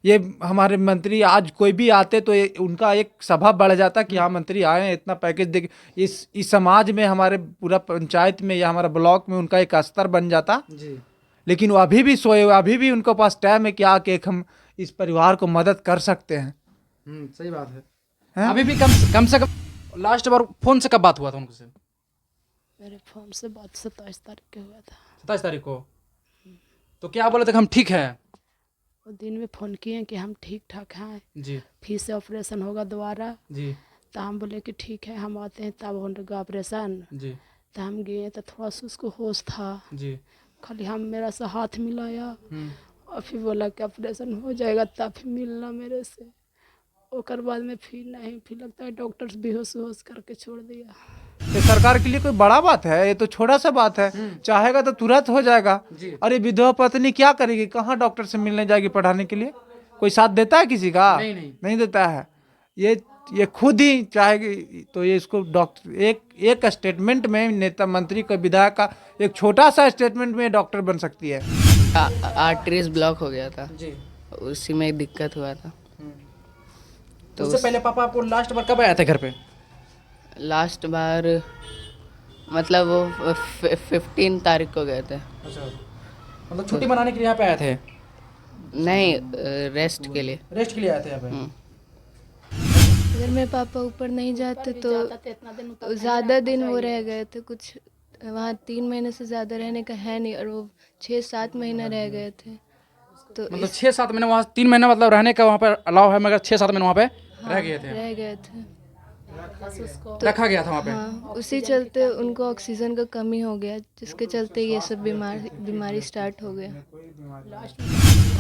ये हमारे मंत्री आज कोई भी आते तो उनका एक सभा बढ़ जाता कि हाँ मंत्री आए हैं, इतना पैकेज दे। इस समाज में, हमारे पूरा पंचायत में या हमारा ब्लॉक में उनका एक स्तर बन जाता। जी। लेकिन वो अभी भी सोए हुए, अभी भी उनके पास टाइम है कि आके एक हम इस परिवार को मदद कर सकते हैं। सही बात है। हैं? अभी भी कम से कम लास्ट बार फोन से कब बात हुआ था उनसे? मेरे फोन से बात 27 तारीख को हुआ था। 27 तारीख को। तो क्या बोले थे हम ठीक है? वो दिन में फ़ोन किए कि हम ठीक ठाक हैं, जी फिर से ऑपरेशन होगा दोबारा। जी तो हम बोले कि ठीक है हम आते हैं, तब होगा ऑपरेशन। जी तो हम गए तो थोड़ा सा उसको होश था, जी। खाली हम मेरा सा हाथ मिलाया हम्म। और फिर बोला कि ऑपरेशन हो जाएगा तब फिर मिलना मेरे से। ओकर बाद में फिर नहीं, फिर लगता है डॉक्टर्स बेहोश होश करके छोड़ दिया। ये सरकार के लिए कोई बड़ा बात है? ये तो छोटा सा बात है, चाहेगा तो तुरंत हो जाएगा। जी। अरे विधवा पत्नी क्या करेगी, कहाँ डॉक्टर से मिलने जाएगी पढ़ाने के लिए? कोई साथ देता है किसी का? नहीं। देता है। ये खुद ही चाहेगी तो ये इसको डॉक्टर एक स्टेटमेंट में, नेता मंत्री का विधायक का एक छोटा सा स्टेटमेंट में डॉक्टर बन सकती है। आर्टरीज ब्लॉक हो गया था, जी। उसी में दिक्कत हुआ था। तो उससे पहले पापा आपको लास्ट बार कब आए थे घर पे? लास्ट बार मतलब वो 15 तारीख को गए थे। अच्छा, मतलब छुट्टी मनाने के लिए यहाँ पे आए थे? नहीं, रेस्ट के लिए। रेस्ट के लिए आए थे यहाँ पे? अगर मेरे पापा ऊपर नहीं जाते तो ज़्यादा दिन वो रह गए थे, कुछ वहाँ 3 महीने से ज़्यादा रहने का है नहीं, और वो 6-7 महीना रह गए थे। तो मतलब 6-7 महीने वहाँ, 3 महीना मतलब रहने का वहाँ पे अलाउ है, मगर 6-7 महीने वहाँ पे रह गए थे। रह गए थे। तो रखा गया था वहाँ पे। हाँ, उसी चलते उनको ऑक्सीजन का कमी हो गया, जिसके चलते ये सब बीमारी स्टार्ट हो गया।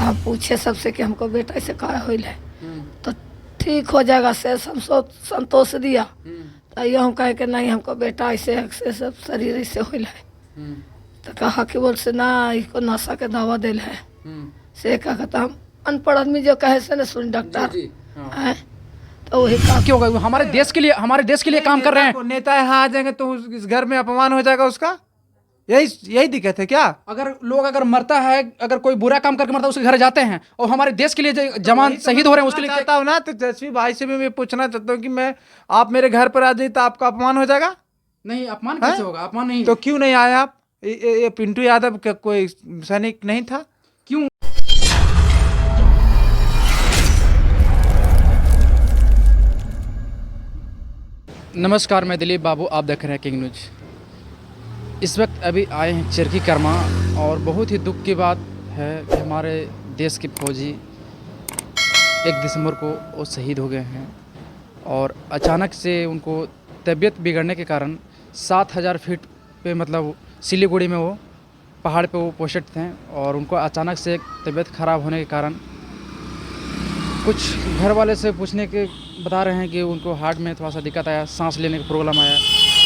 आप पूछे सबसे कि हमको बेटा ऐसे कहा होइल है, तो ठीक हो जाएगा से संतोष दिया। तो ये हम कहे कि नहीं हमको बेटा ऐसे सब शरीर ऐसे होइल है। तो कहा कि बोल से ना इसको नशा के दवा दिल है से क्या कहता, हम अनपढ़ आदमी जो कहे से ना सुन डॉक्टर हैं, तो वही कहा क्यों होगा? हमारे देश के लिए काम कर रहे हैं। नेता यहाँ आ जाएंगे तो इस घर में अपमान हो जाएगा उसका। यही दिक्कत है क्या? अगर मरता है, अगर कोई बुरा काम करके मरता है, उसके घर जाते हैं, और हमारे देश के लिए जो जवान शहीद हो रहे हैं उसके लिए चाहता हूँ ना। तो जसवी भाई से भी मैं पूछना चाहता हूँ कि आप मेरे घर पर आ जाइए तो आपका अपमान हो जाएगा? नहीं, अपमान कैसे होगा? अपमान नहीं। तो क्यों नहीं आए आप? ये पिंटू यादव का कोई सैनिक नहीं था? क्यों? नमस्कार, मैं दिलीप बाबू, आप देख रहे हैं किंग न्यूज। इस वक्त अभी आए हैं चिरकी कर्मा, और बहुत ही दुख की बात है कि हमारे देश के फौजी 1 दिसंबर को वो शहीद हो गए हैं, और अचानक से उनको तबीयत बिगड़ने के कारण 7000 फीट पे, मतलब सिलीगुड़ी में वो पहाड़ पे वो पोस्टेड थे, और उनको अचानक से तबीयत ख़राब होने के कारण कुछ घर वाले से पूछने के बता रहे हैं कि उनको हार्ट में थोड़ा सा दिक्कत आया, सांस लेने का प्रॉब्लम आया।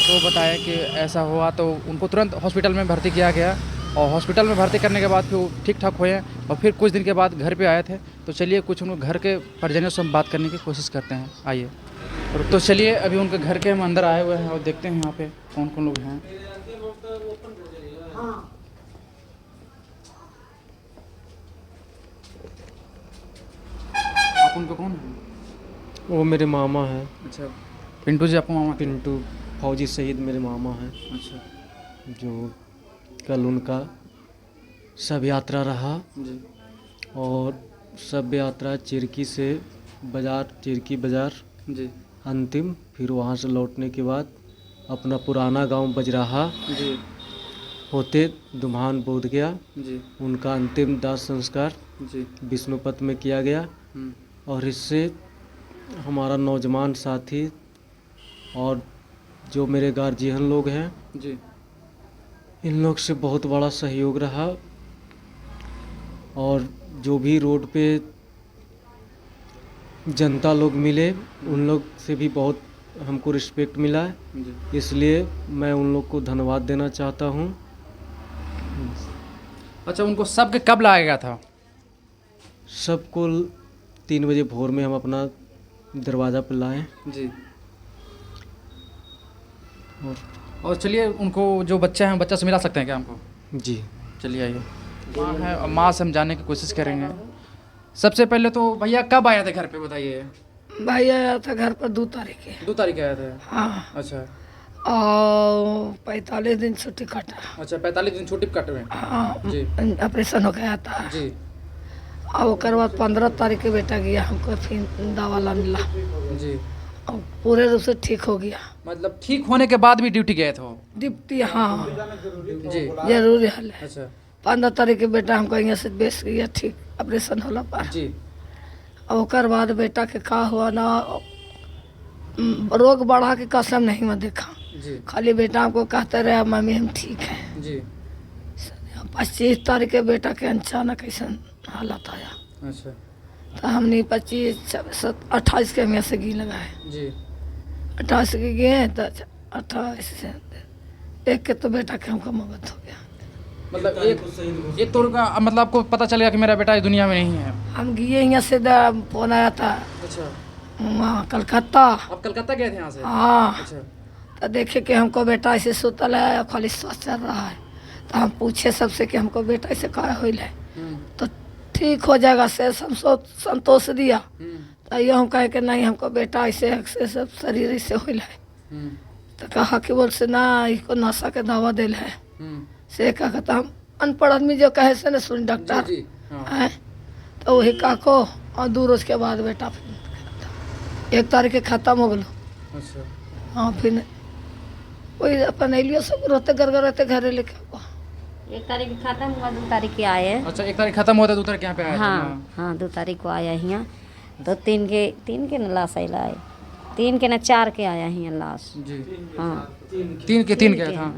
तो बताया कि ऐसा हुआ, तो उनको तुरंत हॉस्पिटल में भर्ती किया गया, और हॉस्पिटल में भर्ती करने के बाद फिर वो ठीक ठाक हुए हैं, और फिर कुछ दिन के बाद घर पे आए थे। तो चलिए कुछ उनको घर के परिजनों से हम बात करने की कोशिश करते हैं, आइए। तो चलिए अभी उनके घर के हम अंदर आए हुए हैं और देखते हैं यहाँ पे कौन कौन लोग हैं। आप उनको कौन हैं? वो मेरे मामा हैं। अच्छा, पिंटू जी आपको मामा? पिंटू फौजी शहीद मेरे मामा हैं। अच्छा जो कल उनका शव यात्रा रहा, जी। और शव यात्रा चिरकी बाज़ार जी अंतिम, फिर वहाँ से लौटने के बाद अपना पुराना गांव बजराहा जी होते दुम्हान बोध गया। जी उनका अंतिम दाह संस्कार जी। विष्णुपथ में किया गया, और इससे हमारा नौजवान साथी और जो मेरे गार्जियन लोग हैं जी। इन लोग से बहुत बड़ा सहयोग रहा, और जो भी रोड पे जनता लोग मिले उन लोग से भी बहुत हमको रिस्पेक्ट मिला है, इसलिए मैं उन लोग को धन्यवाद देना चाहता हूँ। अच्छा, उनको सबके कब लाया गया था? सबको 3 बजे भोर में हम अपना दरवाज़ा पर लाए जी। और और चलिए उनको जो बच्चा है बच्चा से मिला सकते हैं क्या हमको? जी चलिए आइए। माँ है, और माँ से हम जानने की कोशिश करेंगे। सबसे पहले तो भैया कब आया था घर पे बताइए? भाई आया था घर पर 2 तारीख के। 2 तारीख आया था। हाँ, अच्छा और 45 दिन छुट्टी काटा। अच्छा 45 दिन छुट्टी काटे हुए। हाँ, जी ऑपरेशन हो गया था। जी और ओकर बाद 15 तारीख के बेटा गया, हमको फिर दवा ला मिला जी। और पूरे रूप से ठीक हो गया। मतलब ठीक होने के बाद भी ड्यूटी गए थे वो? डिप्टी, हाँ जी जरूरी हाल है। अच्छा 15 तारीख के बेटा हमको यहाँ से बेच गया, ठीक ऑपरेशन होला पर। जी और ओकर बाद बेटा के का हुआ ना, रोग बढ़ा के कसम नहीं मैं देखा, जी खाली बेटा हमको कहते रहे मम्मी हम ठीक हैं। जी 25 तारीख के बेटा के अचानक ऐसा हालत आया, अच्छा तो हमने 25 26 28 के हम यहाँ से गी लगाए। जी 28 के गए तो 28 से एक के तो बेटा के हमको मौत हो गया। मतलब एक तो उनका मतलब आपको पता चल गया कि मेरा बेटा इस दुनिया में नहीं है? हम गए यहाँ से फोन आया था अच्छा वहाँ कलकत्ता। आप कलकत्ता गए थे यहाँ से? हाँ, अच्छा तो देखे कि हमको बेटा ऐसे सुतल है, खाली श्वास चल रहा है, तो हम पूछे सबसे कि हमको बेटा ऐसे का होल है, तो ठीक हो जाएगा से संतोष दिया। तो ये हम कहे कि नहीं हमको बेटा ऐसे सब शरीर ऐसे होल है, तो कहा कि बोल से ना इसको नशा के दवा दिल है से का कहता हम अनपढ़ आदमी जो कहे से ना सुन डॉक्टर जी हाँ। है, तो वही का को और 2 रोज के बाद बेटा फिर 1 तारीख के खत्म हो गलो। अच्छा हाँ, फिर वही अपन एलियो सब रोते घर रहते घरे लेके आओ। 1 तारीख खत्म हुआ, 2 तारीख के आए। अच्छा 1 तारीख खत्म होता है, 2 तारीख यहाँ पे आया था? हाँ हाँ 2 तारीख को आया यहाँ, तो 3 के न लाश अला है, 3 के न 4 के आया यहाँ लाश। जी हाँ 3 के था। हाँ।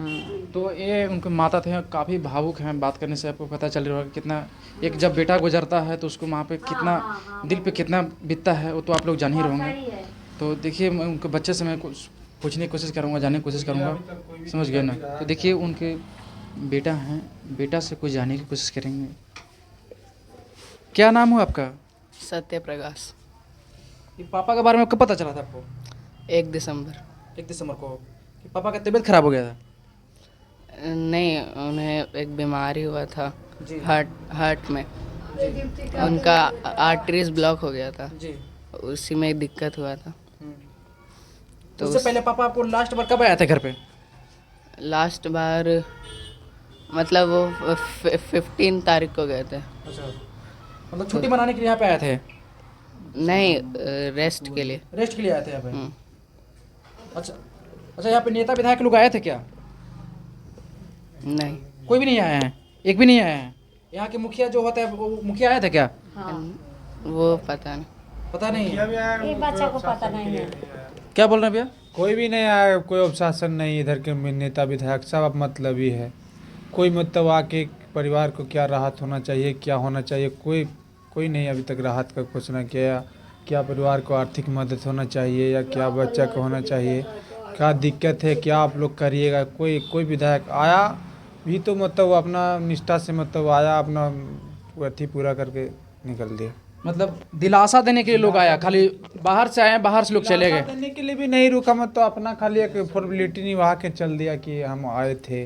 तो ये उनके माता थे, काफ़ी भावुक हैं, बात करने से आपको पता चल रहा है कितना एक जब बेटा गुजरता है तो उसको वहाँ पे कितना दिल पे कितना बीतता है, वो तो आप लोग जान ही रहोगे। तो देखिए मैं उनके बच्चे से मैं कुछ पूछने की कोशिश करूँगा, जानने की कोशिश करूँगा, समझ गए ना? तो देखिए उनके बेटा हैं, बेटा से कुछ जानने की कोशिश करेंगे। क्या नाम हुआ आपका? सत्य प्रकाश। ये पापा के बारे में कब पता चला था आपको? 1 दिसंबर को कि पापा का तबीयत खराब हो गया था? नहीं, उन्हें एक बीमारी हुआ था जी हार्ट में, उनका आर्टरीज ब्लॉक हो गया था, जी। उसी में दिक्कत हुआ था। तो उससे पहले पापा आपको लास्ट बार कब आया था घर पे? लास्ट बार मतलब वो 15 तारीख को गए थे। अच्छा मतलब छुट्टी मनाने के लिए यहाँ पे आए थे? नहीं, रेस्ट के लिए। रेस्ट के लिए आए थे यहाँ पे? अच्छा यहाँ पे नेता विधायक लोग आए थे क्या? नहीं, कोई भी नहीं आया है? एक भी नहीं आया है? यहाँ के मुखिया जो होता है वो मुखिया आया था क्या? वो पता नहीं। पता नहीं है? ये बच्चा को पता नहीं है। क्या बोल रहे हैं भैया? कोई भी नहीं आया, कोई अनुशासन नहीं, इधर के नेता विधायक सब अब मतलब ही है। कोई मतलब आके परिवार को क्या राहत होना चाहिए, क्या होना चाहिए, कोई नहीं अभी तक राहत का घोषणा किया। क्या परिवार को आर्थिक मदद होना चाहिए या क्या बच्चा को होना चाहिए, क्या दिक्कत है, क्या आप लोग करिएगा। कोई विधायक आया भी तो मतलब अपना निष्ठा से मतलब आया, अपना अथी पूरा करके निकल दिया। मतलब दिलासा देने के लिए लोग आया, खाली बाहर से आए, बाहर से लोग चले गए? देने के लिए भी नहीं रुका, मतलब अपना खाली एक फॉर्मेलिटी निभा के चल दिया कि हम आए थे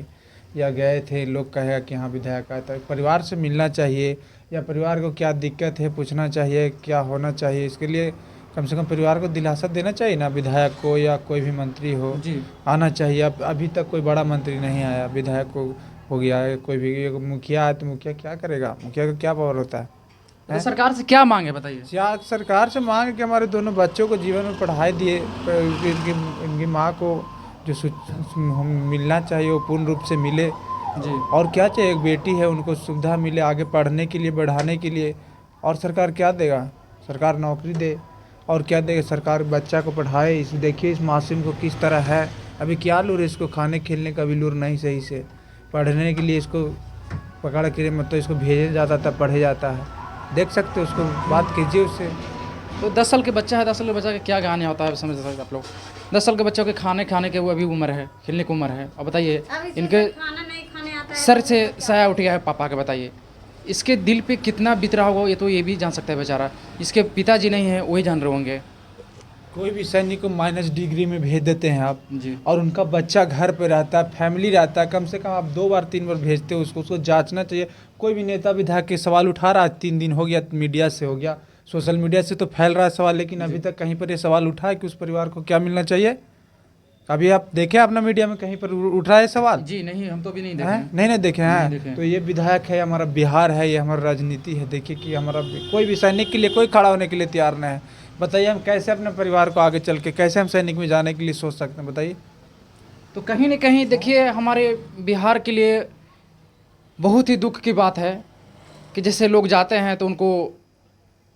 या गए थे। लोग कहेगा कि हाँ विधायक आया था। परिवार से मिलना चाहिए या परिवार को क्या दिक्कत है पूछना चाहिए, क्या होना चाहिए, इसके लिए कम से कम परिवार को दिलासा देना चाहिए ना। विधायक को या कोई भी मंत्री हो जी आना चाहिए। अब अभी तक कोई बड़ा मंत्री नहीं आया, विधायक को हो गया है, कोई भी एक मुखिया है तो मुखिया क्या करेगा, मुखिया का क्या पावर होता है। तो सरकार से क्या मांगे बताइए? क्या सरकार से मांग कि हमारे दोनों बच्चों को जीवन में पढ़ाई दिए, इनकी माँ को जो मिलना चाहिए वो पूर्ण रूप से मिले जी। और क्या चाहिए, एक बेटी है उनको सुविधा मिले आगे पढ़ने के लिए, बढ़ाने के लिए। और सरकार क्या देगा? सरकार नौकरी दे और क्या देगा? सरकार बच्चा को पढ़ाए। इस देखिए इस मासूम को किस तरह है, अभी क्या लूर, इसको खाने खेलने का भी लूर नहीं सही से, पढ़ने के लिए इसको पकड़ के मतलब इसको भेजा जाता था, पढ़े जाता है। देख सकते हो, उसको बात कीजिए उससे। तो 10 साल के बच्चा है, 10 साल के बच्चा का क्या गाने होता है समझ सकते आप लोग? 10 साल के बच्चों के खाने के वो अभी उम्र है, खेलने की उम्र है। अब बताइए इनके सर से साया उठ गया है पापा के, बताइए इसके दिल पे कितना बीत रहा होगा, ये तो ये भी जान सकता है बेचारा। इसके पिताजी नहीं है वही जान रहे होंगे। कोई भी सैनिक को -डिग्री में भेज देते हैं आप, जी और उनका बच्चा घर पे रहता है, फैमिली रहता है, कम से कम आप 2 बार 3 बार भेजते हो उसको जांचना चाहिए। कोई भी नेता विधायक के सवाल उठा रहा है, 3 दिन हो गया, मीडिया से हो गया, सोशल मीडिया से तो फैल रहा है सवाल, लेकिन अभी तक कहीं पर ये सवाल उठा है कि उस परिवार को क्या मिलना चाहिए? अभी आप देखे अपना मीडिया में कहीं पर उठ रहा है सवाल? जी नहीं, हम तो भी नहीं देखे हैं? हैं। नहीं देखे नहीं देखे हैं। हैं। तो ये विधायक है, हमारा बिहार है, ये हमारा राजनीति है। देखिए कि हमारा कोई भी सैनिक के लिए कोई खड़ा होने के लिए तैयार नहीं है। बताइए हम कैसे अपने परिवार को आगे चल के कैसे हम सैनिक में जाने के लिए सोच सकते हैं, बताइए। तो कहीं न कहीं देखिए हमारे बिहार के लिए बहुत ही दुख की बात है कि जैसे लोग जाते हैं तो उनको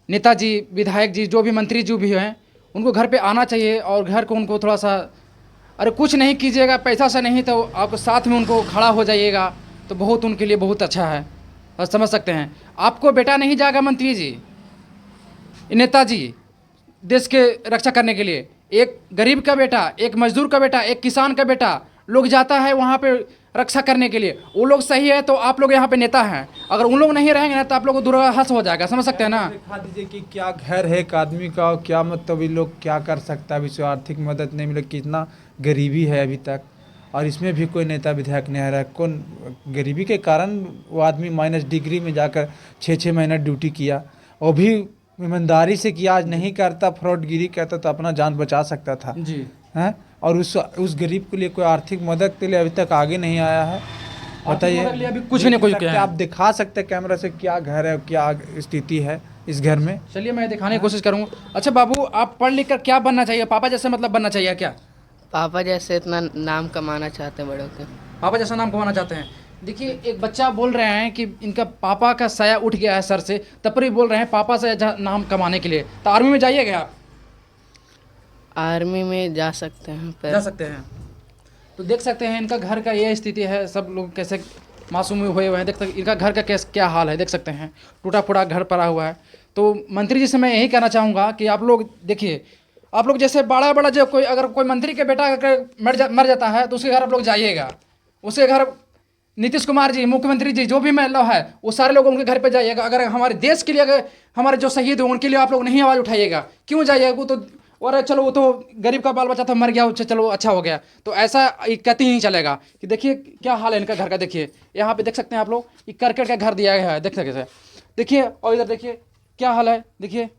नेताजी, विधायक जी, जो भी मंत्री जो भी हैं, उनको घर पे आना चाहिए और घर को उनको थोड़ा सा, अरे कुछ नहीं कीजिएगा, पैसा से नहीं तो आप साथ में उनको खड़ा हो जाइएगा तो बहुत उनके लिए बहुत अच्छा है। और समझ सकते हैं आपको बेटा नहीं जाएगा मंत्री जी, नेताजी, देश के रक्षा करने के लिए एक गरीब का बेटा, एक मजदूर का बेटा, एक किसान का बेटा लोग जाता है वहाँ पे रक्षा करने के लिए। वो लोग सही है तो आप लोग यहाँ पे नेता हैं, अगर उन लोग नहीं रहेंगे ना तो आप लोगों को दुर्हस हो जाएगा। समझ सकते हैं ना? दिखा दीजिए कि क्या घर है एक आदमी का, और क्या मतलब ये लोग क्या कर सकता है, अभी से आर्थिक मदद नहीं मिले, कितना गरीबी है अभी तक, और इसमें भी कोई नेता विधायक नहीं आ रहा है। कौन गरीबी के कारण वो आदमी -डिग्री में जाकर 6-6 महीना ड्यूटी किया, वो भी ईमानदारी से किया। आज नहीं करता, फ्रॉडगिरी करता तो अपना जान बचा सकता था, जी हैं? और उस गरीब के लिए कोई आर्थिक मदद के लिए अभी तक आगे नहीं आया है। बताइए, मदद के लिए अभी कुछ नहीं कोई किया है। आप दिखा सकते हैं कैमरा से क्या घर है, क्या स्थिति है इस घर में? चलिए मैं दिखाने की कोशिश करूँगा। अच्छा बाबू, आप पढ़ लिख कर क्या बनना चाहिए? पापा जैसे मतलब बनना चाहिए क्या? पापा जैसे इतना नाम कमाना चाहते हैं बड़ों के। पापा जैसा नाम कमाना चाहते हैं। देखिए एक बच्चा बोल रहे हैं कि इनका पापा का साया उठ गया है सर से, तब पर भी बोल रहे हैं पापा से नाम कमाने के लिए। तो आर्मी में जाइएगा आप? आर्मी में जा सकते हैं जा पर सकते हैं। तो देख सकते हैं इनका घर का ये स्थिति है, सब लोग कैसे मासूम हुए हुए हैं। देख सकते इनका घर का कैसे क्या हाल है, देख सकते हैं टूटा फूटा घर पड़ा हुआ है। तो मंत्री जी से मैं यही कहना चाहूँगा कि आप लोग देखिए, आप लोग जैसे बड़ा बड़ा जो कोई अगर कोई मंत्री के बेटा अगर मर जाता है तो उसके घर आप लोग जाइएगा, उसके घर नीतीश कुमार जी, मुख्यमंत्री जी, जो भी मतलब है वो सारे लोग उनके घर पे जाइएगा। अगर हमारे देश के लिए, अगर हमारे जो शहीद हो उनके लिए आप लोग नहीं आवाज़ उठाइएगा, क्यों जाइएगा? वो तो और चलो वो तो गरीब का बाल बच्चा था मर गया, चलो अच्छा हो गया, तो ऐसा कहती नहीं चलेगा। कि देखिए क्या हाल है इनका घर का, देखिए यहाँ पे देख सकते हैं आप लोग, ये करकट का घर दिया गया है, देख सकते हैं। देखिए और इधर देखिए क्या हाल है, देखिए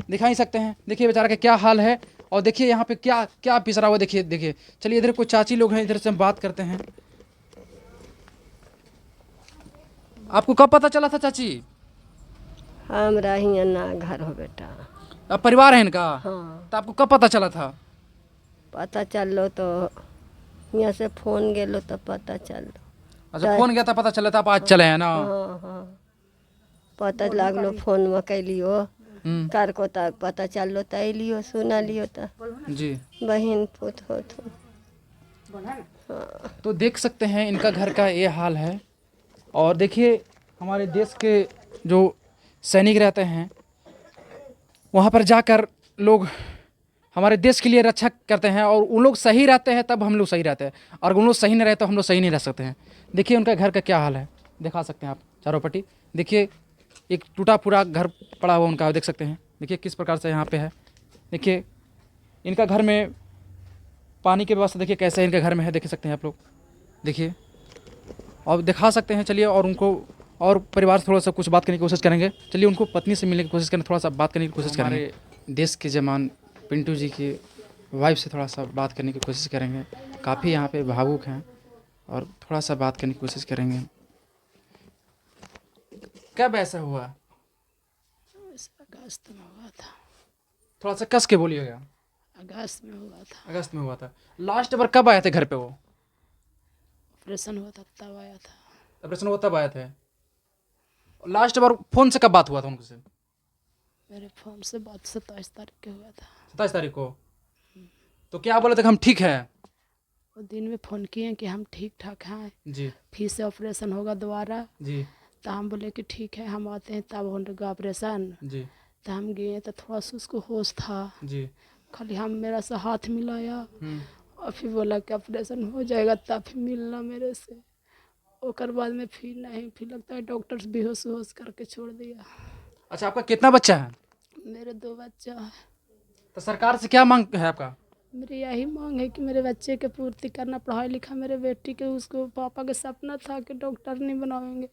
दिखा ही सकते हैं, देखिए बेचारा का क्या हाल है। और देखिए यहाँ पे क्या क्या पिसरा हुआ, देखिए देखिए। चलिए इधर कोई चाची लोग हैं, इधर से हम बात करते हैं। आपको कब पता चला था चाची? हमरा हियाँ ना घर हो बेटा। अब परिवार है इनका? हाँ तो आपको कब पता चला था? पता चलो तो यहाँ से फोन गेलो तो पता चलो। अच्छा फोन गया था, पता चला था, आप आज चले हैं ना? हाँ हाँ पता लगलो फोन में कैलियो कार को तक पता चलो तो अलियो सुना लियो तो जी बहन पुत हो तो। तो देख सकते हैं इनका घर का ये हाल है। और देखिए हमारे देश के जो सैनिक रहते हैं वहाँ पर जाकर लोग हमारे देश के लिए रक्षा करते हैं, और उन लोग सही रहते हैं तब हम लोग सही रहते हैं, और उन लोग सही नहीं रहते तो हम लोग सही नहीं रह सकते हैं। देखिए उनका घर का क्या हाल है, दिखा सकते हैं आप चारों पट्टी। देखिए एक टूटा फूटा घर पड़ा हुआ उनका, देख सकते हैं। देखिए किस प्रकार से यहाँ पे है। देखिए इनका घर में पानी की व्यवस्था देखिए कैसे इनके घर में है, देख सकते हैं आप लोग। देखिए और दिखा सकते हैं। चलिए और उनको और परिवार से थोड़ा सा कुछ बात करने की कोशिश करेंगे। चलिए उनको पत्नी से मिलने की कोशिश करें, थोड़ा सा बात करने की कोशिश करेंगे। हमारे देश के जवान पिंटू जी की वाइफ से थोड़ा सा बात करने की कोशिश करेंगे। काफ़ी यहाँ पे भावुक हैं और थोड़ा सा बात करने की कोशिश करेंगे। कब ऐसा हुआ? अगस्त में हुआ था। थोड़ा सा कस के बोलिएगा। अगस्त में हुआ था। अगस्त में हुआ था। लास्ट बार कब आए थे घर पे? वो ऑपरेशन हुआ था तब आया था। ऑपरेशन हुआ तब आए थे। लास्ट बार फोन से कब बात हुआ था उनसे? मेरे फोन से बात 27 तारीख को हुआ था। 27 तारीख को। तो क्या बोले थे कि हम ठीक हैं? वो दिन में फ़ोन किए कि हम ठीक ठाक हैं, जी फिर से ऑपरेशन होगा दोबारा। जी तो हम बोले कि ठीक है हम आते हैं, तब होगा ऑपरेशन। जी तो हम गए तो थोड़ा सा उसको होश था, जी खाली हम मेरा सा हाथ मिलाया और फिर बोला कि ऑपरेशन हो जाएगा तब फिर मिलना मेरे से। और बाद में फिर नहीं, फिर लगता है डॉक्टर्स बेहोश होश करके छोड़ दिया। अच्छा आपका कितना बच्चा है? मेरे 2 बच्चा है। तो सरकार से क्या मांग है आपका? मेरी यही मांग है कि मेरे बच्चे के पूर्ति करना, पढ़ाई लिखा, मेरे बेटी के, उसको पापा का सपना था कि डॉक्टर नहीं बनाएंगे,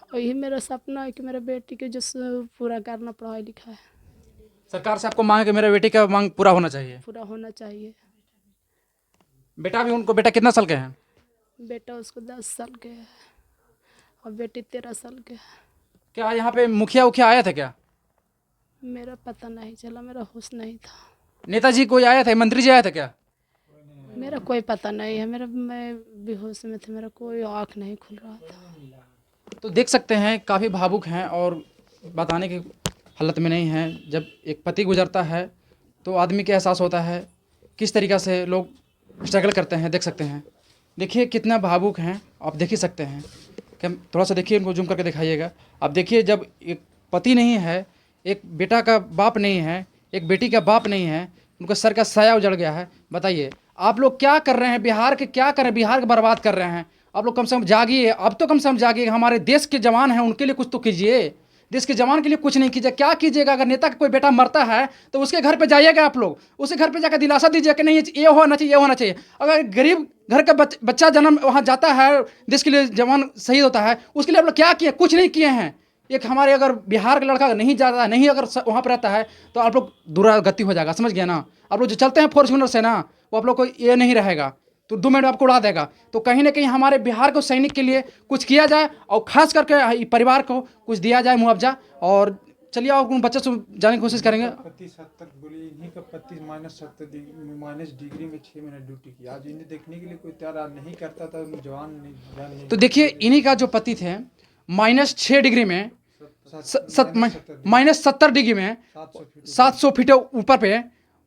और यही मेरा सपना है कि मेरे बेटी के जो पूरा करना, पढ़ाई लिखा है सरकार से आपको मांग है कि मेरे बेटी का मांग पूरा होना चाहिए। पूरा होना चाहिए। बेटा भी उनको, बेटा कितना साल के हैं? बेटा उसको 10 साल के है और बेटी 13 साल के है। क्या यहाँ पे मुखिया उखिया आया था क्या? मेरा पता नहीं चला, मेरा होश नहीं था। नेताजी कोई आया था, मंत्री जी आया था क्या? मेरा कोई पता नहीं है, मैं बेहोश में थे, मेरा कोई आँख नहीं खुल रहा था। तो देख सकते हैं काफ़ी भावुक हैं और बताने की हालत में नहीं हैं। जब एक पति गुजरता है तो आदमी को एहसास होता है किस तरीक़ा से लोग स्ट्रगल करते हैं। देख सकते हैं, देखिए कितना भावुक हैं, आप देख ही सकते हैं। क्या थोड़ा सा देखिए, इनको जूम करके दिखाइएगा। आप देखिए, जब एक पति नहीं है, एक बेटा का बाप नहीं है, एक बेटी का बाप नहीं है, उनका सर का साया उजड़ गया है। बताइए आप लोग क्या कर रहे हैं? बिहार के क्या कर रहे हैं? बिहार को बर्बाद कर रहे हैं आप लोग। कम से कम जागिए, अब तो कम से कम जागिए। हमारे देश के जवान हैं, उनके लिए कुछ तो कीजिए। देश के जवान के लिए कुछ नहीं कीजिए, क्या कीजिएगा? अगर नेता का कोई बेटा मरता है तो उसके घर पे जाइएगा आप लोग, उसके घर पे जाकर दिलासा दीजिए कि नहीं ये होना चाहिए, ये होना चाहिए। अगर गरीब घर का बच्चा जन्म वहाँ जाता है, देश के लिए जवान शहीद होता है, उसके लिए आप लोग क्या किए? कुछ नहीं किए हैं। एक हमारे अगर बिहार का लड़का नहीं जाता है, नहीं अगर वहाँ पर रहता है तो आप लोग दुरागति हो जाएगा, समझ गया ना? आप लोग जो चलते हैं फॉर्च्यूनर से ना, वो आप लोग को ये नहीं रहेगा, तो 2 मिनट में आपको उड़ा देगा। तो कहीं ना कहीं हमारे बिहार को सैनिक के लिए कुछ किया जाए और ख़ास करके परिवार को कुछ दिया जाए मुआवजा। और चलिए और उन बच्चे से जाने की कोशिश करेंगे। पति 70 बोली, इन्हीं का पति -70 डिग्री में 6 महीने ड्यूटी की। आज इन्हें देखने के लिए कोई तैयार नहीं करता था, जवान नहीं। तो देखिए इन्हीं का जो पति थे -6 डिग्री में, -70 डिग्री में 700 फीट ऊपर पे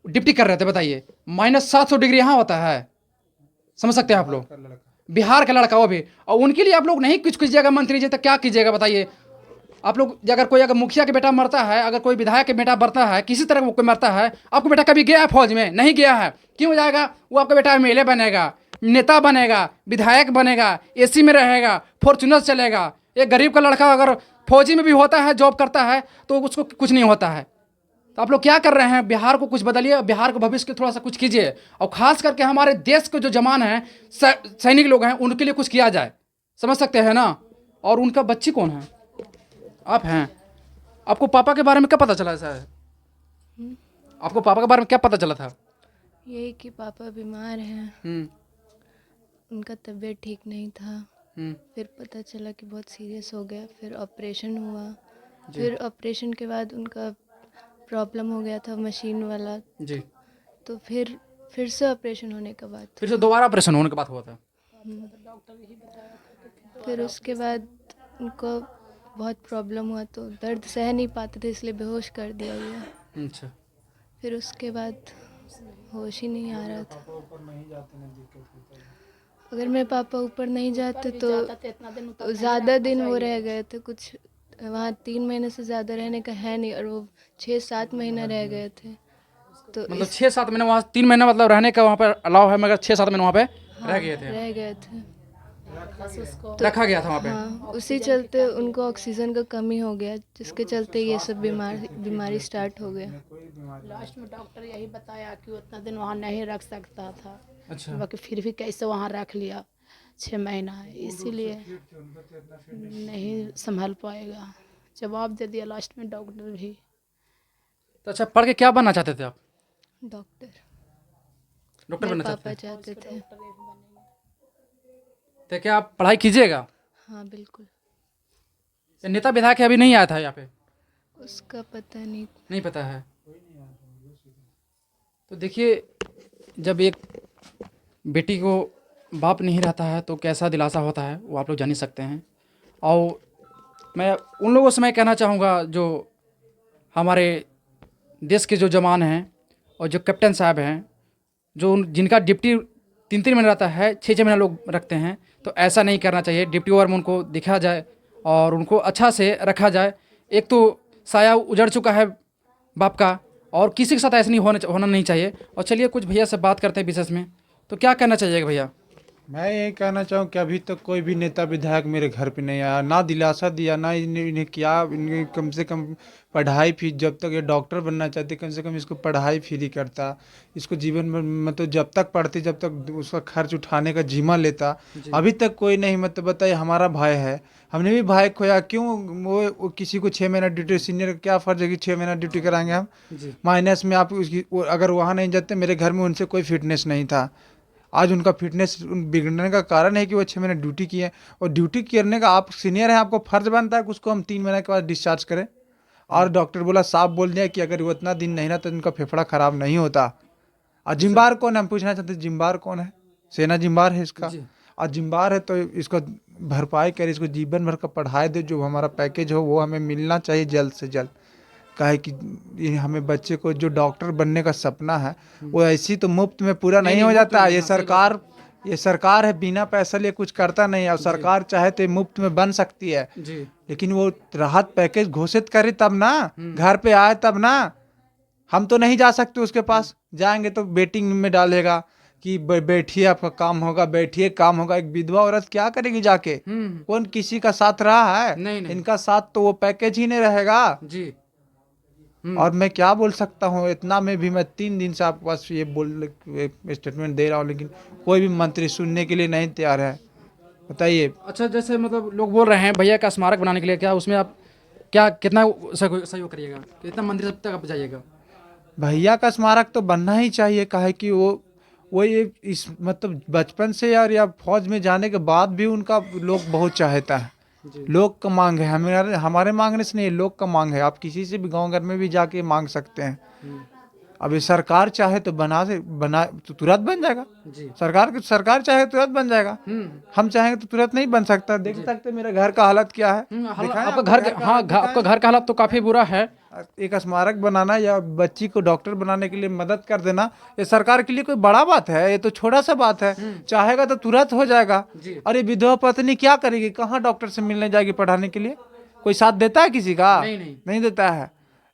ड्यूटी कर रहे थे। बताइए -700 डिग्री यहाँ होता है, समझ सकते हैं आप लोग? बिहार का लड़का वो भी, और उनके लिए आप लोग नहीं कुछ कीजिएगा मंत्री जी, तो क्या कीजिएगा बताइए आप लोग? अगर कोई अगर मुखिया के बेटा मरता है, अगर कोई विधायक के बेटा मरता है, किसी तरह कोई मरता है, आपको बेटा कभी गया है फौज में? नहीं गया है। क्यों जाएगा? वो आपका बेटा एमएलए बनेगा, नेता बनेगा, विधायक बनेगा, एसी में रहेगा, फॉर्च्यूनर चलेगा। एक गरीब का लड़का अगर फौजी में भी होता है, जॉब करता है, तो उसको कुछ नहीं होता है। तो आप लोग क्या कर रहे हैं? बिहार को कुछ बदलिए, बिहार को भविष्य के थोड़ा सा कुछ कीजिए, और ख़ास करके हमारे देश के जो जवान हैं, सैनिक लोग हैं, उनके लिए कुछ किया जाए, समझ सकते हैं ना? और उनका बच्ची कौन है? आप हैं। आपको पापा के बारे में क्या पता चला ऐसा है? आपको पापा के बारे में क्या पता चला था? यही कि पापा बीमार हैं, उनका तबीयत ठीक नहीं था। फिर पता चला कि बहुत सीरियस हो गया, फिर ऑपरेशन हुआ। फिर ऑपरेशन के बाद उनका प्रॉब्लम हो गया था मशीन वाला जी। तो फिर से ऑपरेशन होने के बाद, फिर से दोबारा ऑपरेशन होने के बाद हुआ था। फिर उसके बाद उनको बहुत प्रॉब्लम हुआ, तो दर्द सह नहीं पाते थे, इसलिए बेहोश कर दिया गया। अच्छा। फिर उसके बाद होश ही नहीं आ रहा था। अगर मेरे पापा ऊपर नहीं जाते तो ज़्यादा दिन वो रह गए थे, कुछ वहाँ 3 महीने से ज़्यादा रहने का है नहीं, और वो 6-7 महीना रह गए थे। तो मतलब 6-7 महीने वहाँ, 3 महीना मतलब रहने का वहाँ पर अलाउ है, मगर 6-7 महीने वहाँ पे रह गए थे, तो रखा गया था वहाँ पे। हाँ, उसी चलते उनको ऑक्सीजन का कमी हो गया, जिसके चलते ये सब बीमारी स्टार्ट हो गया। लास्ट में डॉक्टर यही बताया कि उतना दिन वहाँ नहीं रख सकता था। अच्छा। बाकी फिर भी कैसे वहाँ रख लिया 6 महीना, इसीलिए नहीं संभाल पाएगा। जवाब दे दिया लास्ट में डॉक्टर भी। तो अच्छा, पढ़ के क्या बनना चाहते थे आप? डॉक्टर बनना मेरे चाहते पापा थे? चाहते थे। तो क्या आप पढ़ाई कीजिएगा? हाँ बिल्कुल। ये नेता विधायक अभी नहीं आया था यहाँ पे? उसका पता नहीं पता है। तो देखिए, जब एक बेटी को बाप नहीं रहता है तो कैसा दिलासा होता है वो आप लोग जान ही सकते हैं। और मैं उन लोगों से मैं कहना चाहूँगा जो हमारे देश के जो जवान हैं और जो कैप्टन साहब हैं, जो जिनका डिप्टी 3-3 महीना रहता है, 6-6 महीना लोग रखते हैं, तो ऐसा नहीं करना चाहिए। डिप्टी ओवर में उनको दिखा जाए और उनको अच्छा से रखा जाए। एक तो साया उजड़ चुका है बाप का, और किसी के साथ ऐसा नहीं होना नहीं चाहिए। और चलिए कुछ भैया से बात करते हैं विशेष में, तो क्या कहना चाहिएगा भैया? मैं यही कहना चाहूँ कि अभी तक कोई भी नेता विधायक मेरे घर पे नहीं आया, ना दिलासा दिया, ना इन्हें क्या, इन्हें कम से कम पढ़ाई फीस, जब तक ये डॉक्टर बनना चाहते कम से कम इसको पढ़ाई फ्री करता, इसको जीवन में मतलब जब तक पढ़ते जब तक उसका खर्च उठाने का जिम्मा लेता। अभी तक कोई नहीं, मतलब बताइए, हमारा भाई है, हमने भी भाई खोया, क्यों वो किसी को 6 महीना ड्यूटी, सीनियर का क्या फर्ज है कि 6 महीना ड्यूटी कराएंगे हम माइनस में। आप उसकी अगर वहाँ नहीं जाते, मेरे घर में उनसे कोई फिटनेस नहीं था, आज उनका फिटनेस बिगड़ने का कारण है कि वो 6 महीने ड्यूटी किए, और ड्यूटी करने का आप सीनियर हैं, आपको फर्ज बनता है कि उसको हम 3 महीने के बाद डिस्चार्ज करें। और डॉक्टर बोला, साफ बोल दिया कि अगर वो इतना दिन नहीं ना तो उनका फेफड़ा खराब नहीं होता। और जिम्मेवार कौन है, हम पूछना चाहते हैं, जिम्मेवार कौन है? सेना जिम्मेवार है इसका। और जिम्मेवार है तो इसको भरपाई करे, इसको जीवन भर का पढ़ाई दे, जो हमारा पैकेज हो वो हमें मिलना चाहिए जल्द से जल्द। काहे कि ये हमें बच्चे को जो डॉक्टर बनने का सपना है वो ऐसी तो मुफ्त में पूरा नहीं हो जाता। ये सरकार है, बिना पैसा लिए कुछ करता नहीं है, और सरकार चाहे तो मुफ्त में बन सकती है, लेकिन वो राहत पैकेज घोषित करे तब ना, घर पे आए तब ना। हम तो नहीं जा सकते उसके पास, जाएंगे तो वेटिंग में डालेगा कि बैठिए आपका काम होगा, बैठिए काम होगा। एक विधवा औरत क्या करेगी जाके? कौन किसी का साथ रहा है? नहीं। इनका साथ तो वो पैकेज ही नहीं रहेगा जी। और मैं क्या बोल सकता हूँ, इतना में भी मैं 3 दिन से आपके पास ये स्टेटमेंट दे रहा हूँ, लेकिन कोई भी मंत्री सुनने के लिए नहीं तैयार है। बताइए। अच्छा, जैसे मतलब लोग बोल रहे हैं भैया का स्मारक बनाने के लिए, क्या उसमें आप क्या कितना सहयोग करिएगा, कितना मंदिर सब तक आप जाइएगा? भैया का स्मारक तो बनना ही चाहिए, काहे कि वो ये इस मतलब बचपन से यार, या फौज में जाने के बाद भी उनका लोग बहुत चाहता है। लोग का मांग है, हमारे मांगने से नहीं, लोग का मांग है। आप किसी से भी गांव घर में भी जाके मांग सकते हैं। अब ये सरकार चाहे तो बना तो तुरंत बन जाएगा। सरकार चाहे तो तुरंत बन जाएगा। हम चाहेंगे तो तुरंत नहीं बन सकता। देख सकते मेरे घर का हालत क्या है। आपका घर का हालत तो काफी बुरा है। एक स्मारक बनाना या बच्ची को डॉक्टर बनाने के लिए मदद कर देना, ये सरकार के लिए कोई बड़ा बात है? ये तो छोटा सा बात है। चाहेगा तो तुरंत हो जाएगा। और ये विधवा पत्नी क्या करेगी? कहाँ डॉक्टर से मिलने जाएगी पढ़ाने के लिए? कोई साथ देता है किसी का? नहीं देता है।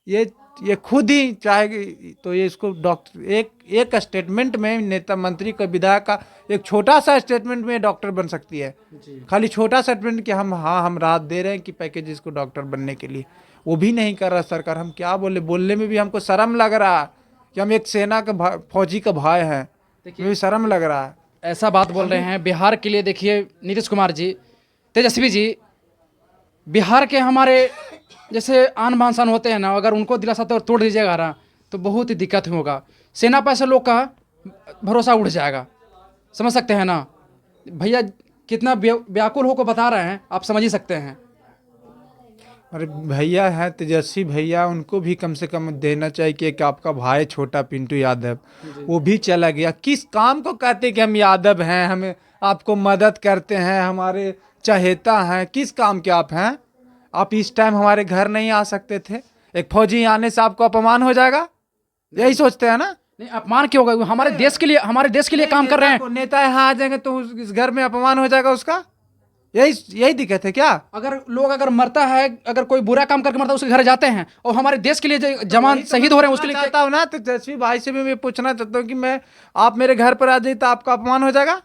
ये खुद ही चाहेगी तो ये इसको डॉक्टर एक स्टेटमेंट में नेता मंत्री का विधायक का एक छोटा सा स्टेटमेंट में डॉक्टर बन सकती है। खाली छोटा सा स्टेटमेंट कि हम राहत दे रहे हैं कि पैकेज इसको डॉक्टर बनने के लिए, वो भी नहीं कर रहा सरकार। हम क्या बोलने में भी हमको शर्म लग रहा है कि हम एक सेना का फौजी का भाई हैं, मुझे शर्म लग रहा है। ऐसा बात बोल रहे हैं बिहार के लिए। देखिए नीतीश कुमार जी, तेजस्वी जी, बिहार के हमारे जैसे आन बान शान होते हैं ना, अगर उनको दिलासा तोड़ दीजिएगा ना तो बहुत ही दिक्कत होगा। सेना पर ऐसे लोग का भरोसा उठ जाएगा, समझ सकते हैं ना भैया? कितना व्याकुल होकर बता रहे हैं, आप समझ ही सकते हैं। अरे भैया है तेजस्वी भैया, उनको भी कम से कम देना चाहिए कि एक आपका भाई छोटा पिंटू यादव, वो भी चला गया। किस काम को कहते कि हम यादव हैं, हमें आपको मदद करते हैं, हमारे चहेता हैं? किस काम के आप हैं? आप इस टाइम हमारे घर नहीं आ सकते थे? एक फौजी आने से आपको अपमान हो जाएगा, यही सोचते हैं ना? नहीं, अपमान क्यों होगा? हमारे देश के लिए काम कर रहे हैं। नेता यहाँ आ जाएंगे तो इस घर में अपमान हो जाएगा उसका, यही दिक्कत है क्या? अगर मरता है, अगर कोई बुरा काम करके मरता है, उसके घर जाते हैं, और हमारे देश के लिए जो जवान शहीद हो रहे हैं उसके लिए चाहता हूँ ना। तो तेजस्वी भाई से भी मैं पूछना चाहता हूँ कि आप मेरे घर पर आ जाइए तो आपका अपमान हो जाएगा?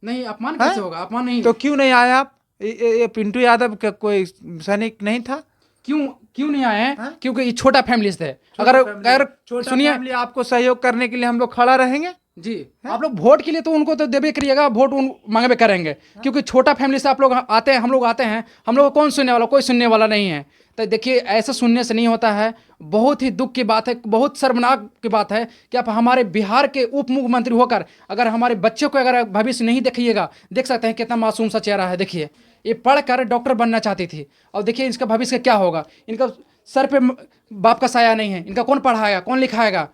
नहीं, अपमान कैसे होगा? अपमान नहीं। तो क्यों नहीं आए आप? ये पिंटू यादव का कोई सैनिक नहीं था? क्यों नहीं आए हैं? क्योंकि ये छोटा फैमिली थे। अगर सुनिए, आपको सहयोग करने के लिए हम लोग खड़ा रहेंगे जी। आप लोग वोट के लिए तो उनको तो देवे करिएगा, वोट मांगे करेंगे, क्योंकि छोटा फैमिली से आप लोग आते हैं, हम लोग आते हैं, हम लोग को कौन सुनने वाला? कोई सुनने वाला नहीं है। तो देखिए, ऐसा सुनने से नहीं होता है। बहुत ही दुख की बात है, बहुत शर्मनाक की बात है कि आप हमारे बिहार के उप मुख्यमंत्री होकर अगर हमारे बच्चों को अगर भविष्य नहीं देखिएगा। देख सकते हैं कितना मासूम सा चेहरा है। देखिए, ये पढ़कर डॉक्टर बनना चाहती थी, और देखिए इसका भविष्य क्या होगा। इनका सर पे बाप का साया नहीं है, इनका कौन पढ़ाएगा, कौन लिखाएगा?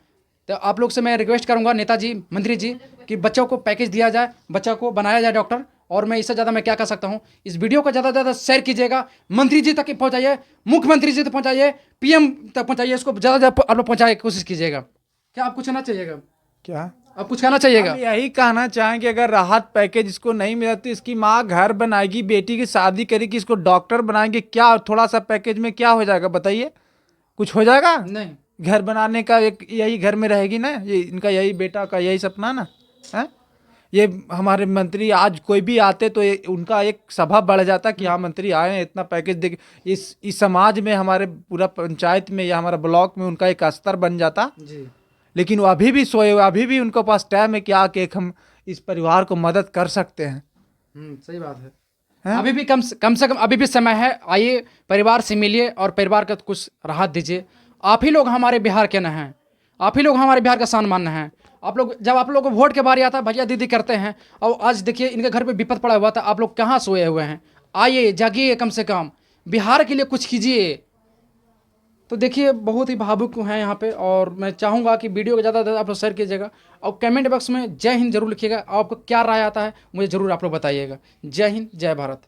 तो आप लोग से मैं रिक्वेस्ट करूंगा नेताजी, मंत्री जी, कि बच्चों को पैकेज दिया जाए, बच्चों को बनाया जाए डॉक्टर। और मैं इससे ज़्यादा मैं क्या कर सकता हूँ? इस वीडियो को ज़्यादा से ज़्यादा शेयर कीजिएगा, मंत्री जी तक पहुँचाइए, मुख्यमंत्री जी तक पहुँचाइए, PM तक पहुँचाइए, इसको ज़्यादा ज़्यादा आप लोग पहुँचाने की कोशिश कीजिएगा। क्या आप कुछ कहना चाहिएगा? क्या आप कुछ कहना चाहिएगा? यही कहना चाहें कि अगर राहत पैकेज इसको नहीं मिला तो इसकी माँ घर बनाएगी, बेटी की शादी करेगी, इसको डॉक्टर बनाएंगे, क्या थोड़ा सा पैकेज में क्या हो जाएगा? बताइए, कुछ हो जाएगा? नहीं। घर बनाने का एक यही घर में रहेगी ना, ये इनका यही बेटा का यही सपना ना है। ये हमारे मंत्री आज कोई भी आते तो उनका एक सभा बढ़ जाता कि हाँ मंत्री आए हैं, इतना पैकेज दे, इस समाज में, हमारे पूरा पंचायत में या हमारा ब्लॉक में उनका एक स्तर बन जाता। जी। लेकिन वो अभी भी सोए हुए, अभी भी उनके पास टाइम है कि आके हम इस परिवार को मदद कर सकते हैं। सही बात है। हैं? अभी भी कम से कम अभी भी समय है, आइए परिवार से मिलिए और परिवार का कुछ राहत दीजिए। आप ही लोग हमारे बिहार के न हैं, आप ही लोग हमारे बिहार का सम्मान हैं। आप लोग, जब आप लोग को वोट के बारी आता है भैया दीदी करते हैं, और आज देखिए इनके घर पे विपद पड़ा हुआ था, आप लोग कहाँ सोए हुए हैं? आइए जागिए, कम से कम बिहार के लिए कुछ कीजिए। तो देखिए बहुत ही भावुक हैं यहाँ पे, और मैं चाहूँगा कि वीडियो को ज़्यादा से ज़्यादा आप लोग शेयर कीजिएगा, और कमेंट बॉक्स में जय हिंद जरूर लिखिएगा। आपको क्या राय आता है मुझे ज़रूर आप लोग बताइएगा। जय हिंद, जय भारत।